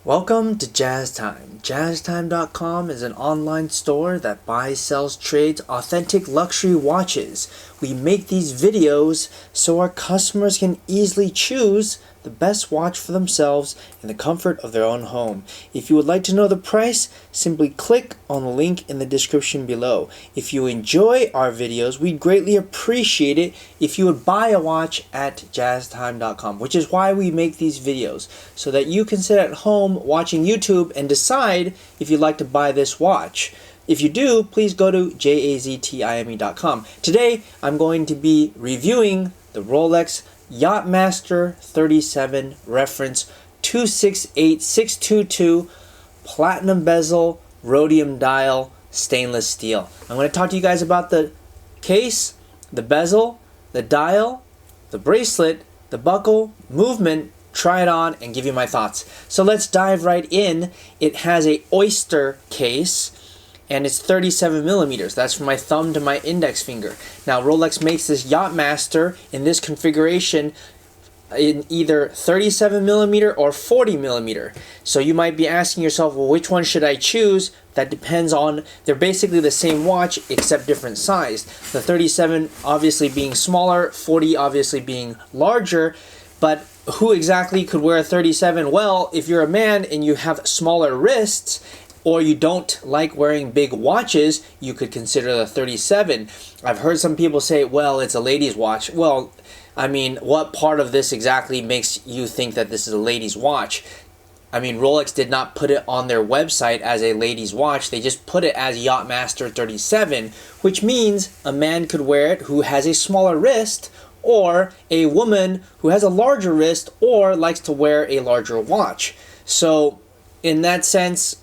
Welcome to Jazz Time. JazzTime.com is an online store that buys, sells, trades authentic luxury watches. We make these videos so our customers can easily choose the best watch for themselves in the comfort of their own home. If you would like to know the price, simply click on the link in the description below. If you enjoy our videos, we'd greatly appreciate it if you would buy a watch at jazztime.com, which is why we make these videos, so that you can sit at home watching YouTube and decide if you'd like to buy this watch. If you do, please go to jaztime.com. Today, I'm going to be reviewing the Rolex Yacht-Master 37 reference 268622 platinum bezel rhodium dial stainless steel. I'm going to talk to you guys about the case, the bezel, the dial, the bracelet, the buckle, movement, try it on, and give you my thoughts. So let's dive right in. It has a oyster case, and it's 37 millimeters. That's from my thumb to my index finger. Now, Rolex makes this Yacht-Master in this configuration in either 37 millimeter or 40 millimeter. So you might be asking yourself, well, which one should I choose? That depends on, they're basically the same watch except different size. The 37 obviously being smaller, 40 obviously being larger, but who exactly could wear a 37? Well, if you're a man and you have smaller wrists, or you don't like wearing big watches, you could consider the 37. I've heard some people say, well, it's a lady's watch. Well, I mean, what part of this exactly makes you think that this is a lady's watch? I mean, Rolex did not put it on their website as a lady's watch. They just put it as Yacht-Master 37, which means a man could wear it who has a smaller wrist, or a woman who has a larger wrist or likes to wear a larger watch. So in that sense,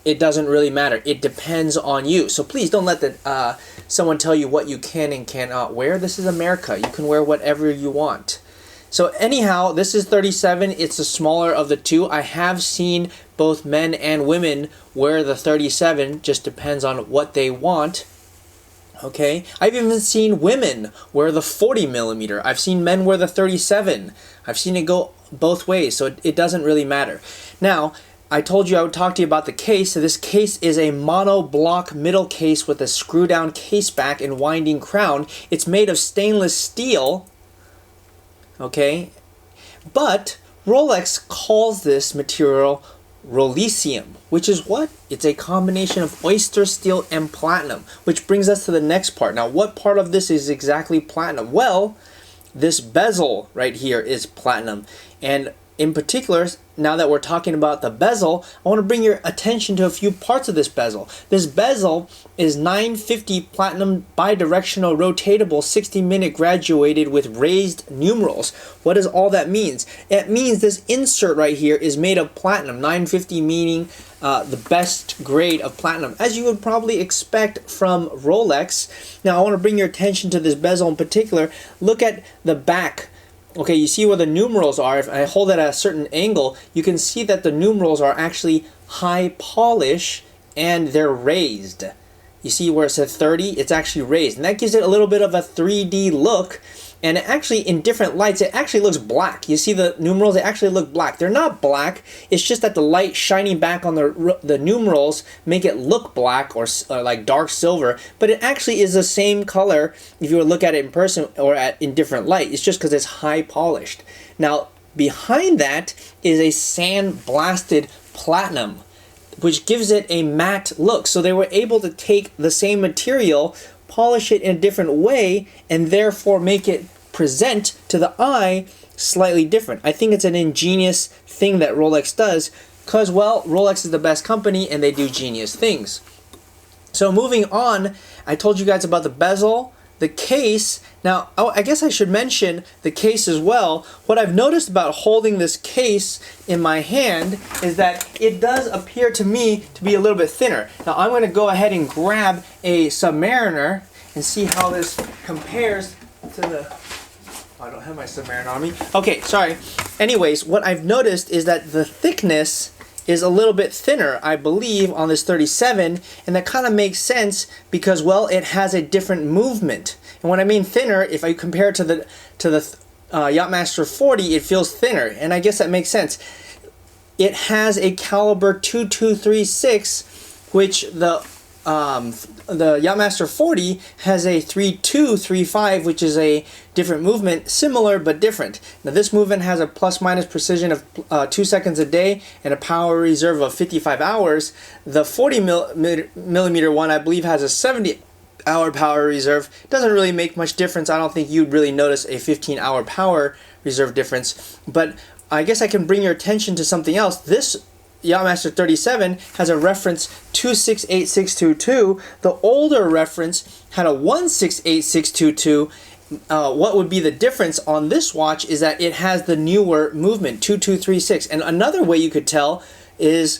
it doesn't really matter. It depends on you. So please don't let someone tell you what you can and cannot wear. This is America. You can wear whatever you want. So anyhow, this is 37. It's the smaller of the two. I have seen both men and women wear the 37. Just depends on what they want. Okay, I've even seen women wear the 40 millimeter. I've seen men wear the 37. I've seen it go both ways, so it doesn't really matter. Now, I told you I would talk to you about the case. So this case is a monoblock middle case with a screw-down case back and winding crown. It's made of stainless steel, okay? But Rolex calls this material Rolesium, which is what? It's a combination of oyster steel and platinum, which brings us to the next part. Now, what part of this is exactly platinum? Well, this bezel right here is platinum, and in particular, now that we're talking about the bezel, I want to bring your attention to a few parts of this bezel. This bezel is 950 platinum bidirectional rotatable 60-minute graduated with raised numerals. What does all that mean? It means this insert right here is made of platinum, 950 meaning the best grade of platinum, as you would probably expect from Rolex. Now, I want to bring your attention to this bezel in particular. Look at the back. Okay, you see where the numerals are. If I hold it at a certain angle, you can see that the numerals are actually high polish and they're raised. You see where it says 30? It's actually raised. And that gives it a little bit of a 3D look. And actually, in different lights, it actually looks black. You see the numerals? They actually look black. They're not black. It's just that the light shining back on the numerals make it look black or like dark silver. But it actually is the same color if you were to look at it in person or in different light. It's just because it's high polished. Now, behind that is a sand-blasted platinum, which gives it a matte look. So they were able to take the same material, polish it in a different way, and therefore make it present to the eye slightly different. I think it's an ingenious thing that Rolex does because, well, Rolex is the best company and they do genius things. So moving on, I told you guys about the bezel, the case. Now, I guess I should mention the case as well. What I've noticed about holding this case in my hand is that it does appear to me to be a little bit thinner. Now, I'm going to go ahead and grab a Submariner and see how this compares to the... I don't have my Submariner on me. Okay, sorry. Anyways, what I've noticed is that the thickness is a little bit thinner, I believe, on this 37, and that kind of makes sense because, well, it has a different movement. And when I mean thinner, if I compare it to the Yacht-Master 40, it feels thinner, and I guess that makes sense. it has a caliber 2236, which the Yacht-Master 40 has a 3235, which is a different movement, similar but different. Now this movement has a plus-minus precision of 2 seconds a day and a power reserve of 55 hours. The 40 millimeter one, I believe, has a 70-hour power reserve. Doesn't really make much difference. I don't think you'd really notice a 15-hour power reserve difference, but I guess I can bring your attention to something else. This Yacht-Master 37 has a reference 268622. The older reference had a 168622. What would be the difference on this watch is that it has the newer movement, 2236. And another way you could tell is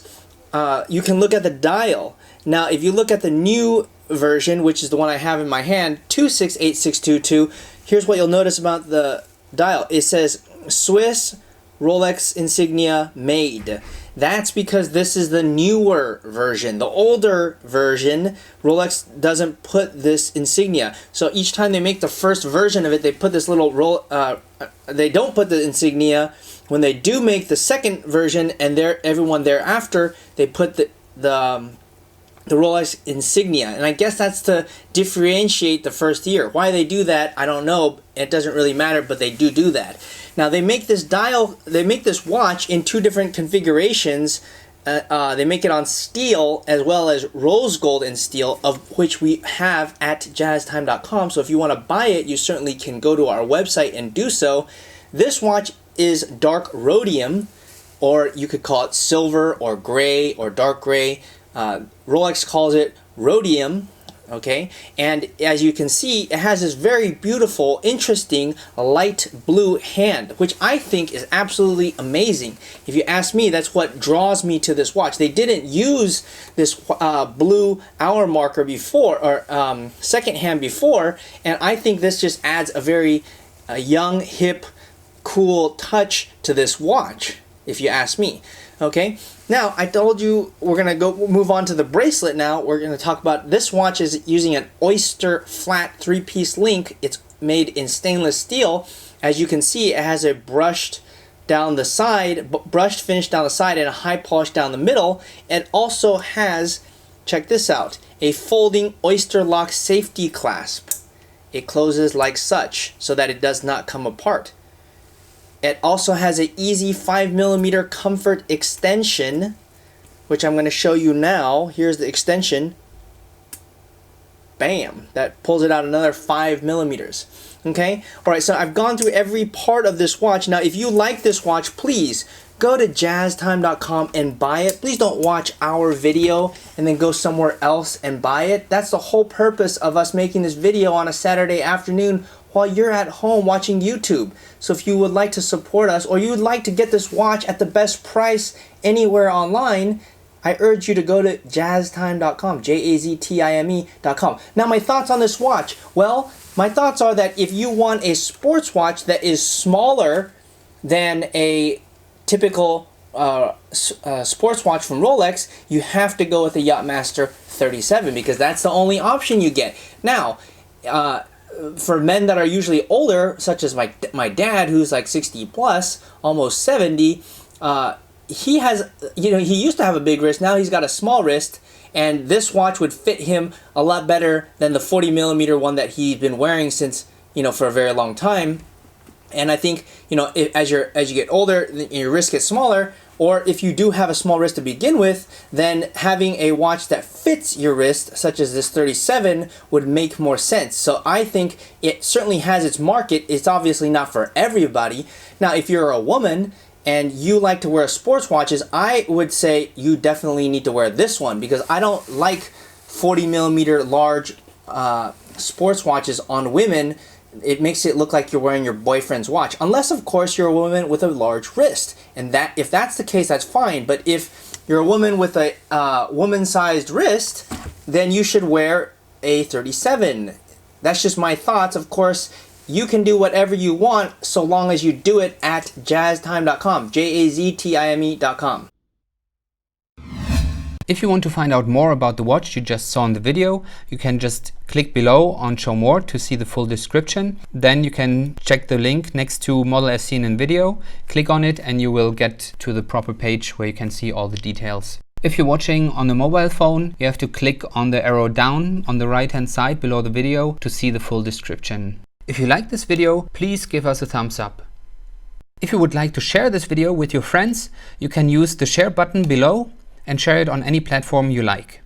you can look at the dial. Now, if you look at the new version, which is the one I have in my hand, 268622, here's what you'll notice about the dial. It says Swiss Rolex insignia made. That's because this is the newer version. The older version, Rolex doesn't put this insignia. So each time they make the first version of it, they put this little they don't put the insignia. When they do make the second version, and everyone thereafter, they put the Rolex insignia. And I guess that's to differentiate the first year. Why they do that, I don't know. It doesn't really matter, but they do that. Now they make this dial, they make this watch in two different configurations. They make it on steel as well as rose gold and steel, of which we have at jazztime.com. So if you want to buy it, you certainly can go to our website and do so. This watch is dark rhodium, or you could call it silver or gray or dark gray. Rolex calls it rhodium. Okay, and as you can see, it has this very beautiful, interesting light blue hand, which I think is absolutely amazing. If you ask me, that's what draws me to this watch. They didn't use this blue hour marker before, or second hand before, and I think this just adds a very young, hip, cool touch to this watch, if you ask me. Okay, now I told you we're gonna move on to the bracelet now. We're gonna talk about this watch is using an Oyster flat 3-piece link. It's made in stainless steel. As you can see, it has a brushed down the side, brushed finish down the side, and a high polish down the middle. It also has, check this out, a folding Oyster lock safety clasp. It closes like such so that it does not come apart. It also has an easy 5mm comfort extension, which I'm going to show you now. Here's the extension. Bam! That pulls it out another 5mm. Okay? Alright, so I've gone through every part of this watch. Now, if you like this watch, please go to jazztime.com and buy it. Please don't watch our video and then go somewhere else and buy it. That's the whole purpose of us making this video on a Saturday afternoon while you're at home watching YouTube. So if you would like to support us, or you would like to get this watch at the best price anywhere online, I urge you to go to jazztime.com, jazztime.com. Now, my thoughts on this watch. Well, my thoughts are that if you want a sports watch that is smaller than a typical sports watch from Rolex, you have to go with the Yacht-Master 37, because that's the only option you get. Now, for men that are usually older, such as my dad, who's like 60 plus, almost 70, he has, he used to have a big wrist. Now he's got a small wrist, and this watch would fit him a lot better than the 40mm one that he's been wearing since, for a very long time. And I think, as you get older, your wrist gets smaller. Or if you do have a small wrist to begin with, then having a watch that fits your wrist, such as this 37, would make more sense. So I think it certainly has its market. It's obviously not for everybody. Now, if you're a woman and you like to wear sports watches, I would say you definitely need to wear this one, because I don't like 40mm large sports watches on women. It makes it look like you're wearing your boyfriend's watch, unless of course you're a woman with a large wrist, and that if that's the case, that's fine. But if you're a woman with a woman-sized wrist, then you should wear a 37. That's just my thoughts. Of course, you can do whatever you want so long as you do it at jazztime.com, jazztime.com. If you want to find out more about the watch you just saw in the video, you can just click below on Show More to see the full description. Then you can check the link next to model as seen in video, click on it and you will get to the proper page where you can see all the details. If you're watching on the mobile phone, you have to click on the arrow down on the right hand side below the video to see the full description. If you like this video, please give us a thumbs up. If you would like to share this video with your friends, you can use the share button below and share it on any platform you like.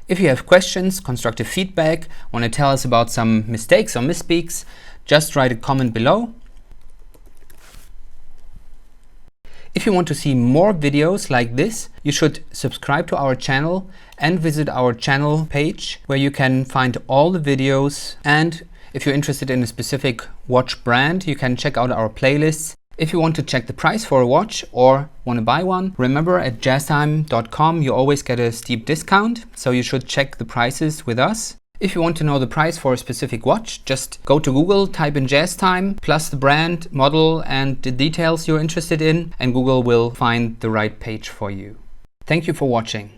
If you have questions, constructive feedback, want to tell us about some mistakes or misspeaks, just write a comment below. If you want to see more videos like this, you should subscribe to our channel and visit our channel page where you can find all the videos. And if you're interested in a specific watch brand, you can check out our playlists. If you want to check the price for a watch or want to buy one, remember at jazztime.com you always get a steep discount, so you should check the prices with us. If you want to know the price for a specific watch, just go to Google, type in Jazz Time, plus the brand, model and the details you're interested in, and Google will find the right page for you. Thank you for watching.